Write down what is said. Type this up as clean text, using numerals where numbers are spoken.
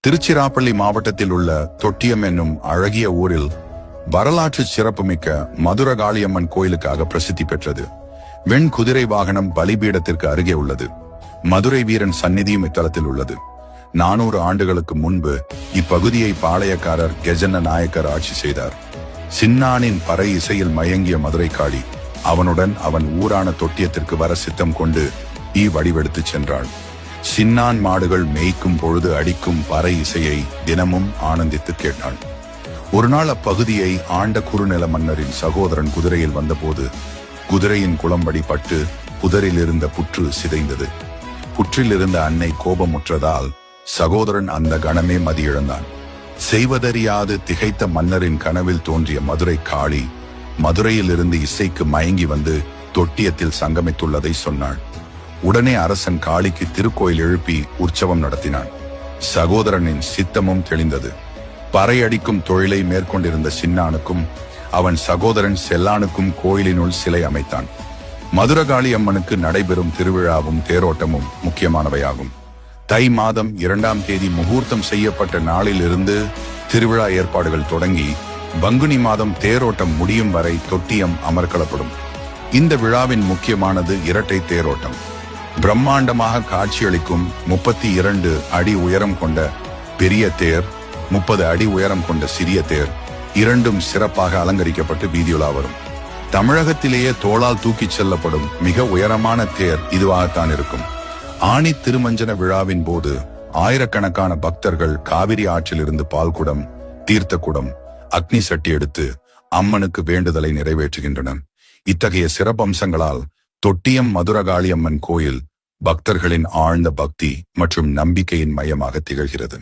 திருச்சிராப்பள்ளி மாவட்டத்தில் உள்ள தொட்டியம் என்னும் அழகிய ஊரில் வரலாற்று சிறப்புமிக்க மதுரகாளியம்மன் கோயிலுக்காக பிரசித்தி பெற்றது. வெண் குதிரை வாகனம் பலிபீடத்திற்கு அருகே உள்ளது. மதுரை வீரன் சந்நிதியும் இத்தலத்தில் உள்ளது. 400 ஆண்டுகளுக்கு முன்பு இப்பகுதியை பாளையக்காரர் கெஜன்ன நாயக்கர் ஆட்சி செய்தார். சின்னானின் பறை இசையில் மயங்கிய மதுரை காளி அவனுடன் அவன் ஊரான தொட்டியத்திற்கு வர சித்தம் கொண்டு வடிவெடுத்துச் சென்றாள். சின்னான் மாடுகள் மேய்க்கும் பொழுது அடிக்கும் பறை இசையை தினமும் ஆனந்தித்து கேட்டாள். ஒரு நாள் அப்பகுதியை ஆண்ட குறுநில மன்னரின் சகோதரன் குதிரையில் வந்தபோது குதிரையின் குளம்படி பட்டு புதரில் இருந்த புற்று சிதைந்தது. புற்றில் இருந்த அன்னை கோபமுற்றதால் சகோதரன் அந்த கணமே மதியிழந்தான். செய்வதறியாது திகைத்த மன்னரின் கனவில் தோன்றிய மதுரை காளி மதுரையில் இருந்து இசைக்கு மயங்கி வந்து தொட்டியத்தில் சங்கமித்துள்ளதை சொன்னாள். உடனே அரசன் காளிக்கு திருக்கோயில் எழுப்பி உற்சவம் நடத்தினான். சகோதரனின் சித்தமும் தெளிந்தது. பறையடிக்கும் தொழிலை மேற்கொண்டிருந்த சின்னானுக்கும் அவன் சகோதரன் செல்லானுக்கும் கோயிலினுள் சிலை அமைத்தான். மதுரகாளி அம்மனுக்கு நடைபெறும் திருவிழாவும் தேரோட்டமும் முக்கியமானவையாகும். தை மாதம் 2ஆம் தேதி முகூர்த்தம் செய்யப்பட்ட நாளில் இருந்து திருவிழா ஏற்பாடுகள் தொடங்கி பங்குனி மாதம் தேரோட்டம் முடியும் வரை தொட்டியம் அமர்க்களப்படும். இந்த விழாவின் முக்கியமானது இரட்டை தேரோட்டம். பிரம்மாண்டமாக காட்சியளிக்கும் 32 அடி உயரம் கொண்ட பெரிய தேர், 30 அடி உயரம் கொண்ட சிறிய தேர் இரண்டும் சிறப்பாக அலங்கரிக்கப்பட்டு வீதியுலா வரும். தமிழகத்திலேயே தோளால் தூக்கிச் செல்லப்படும் மிக உயரமான தேர் இதுவாகத்தான் இருக்கும். ஆணி திருமஞ்சன விழாவின் போது ஆயிரக்கணக்கான பக்தர்கள் காவிரி ஆற்றிலிருந்து பால்குடம், தீர்த்த குடம், அக்னி சட்டி எடுத்து அம்மனுக்கு வேண்டுதலை நிறைவேற்றுகின்றனர். இத்தகைய சிறப்பம்சங்களால் தொட்டியம் மதுரகாளியம்மன் கோயில் பக்தர்களின் ஆழ்ந்த பக்தி மற்றும் நம்பிக்கையின் மையமாக திகழ்கிறது.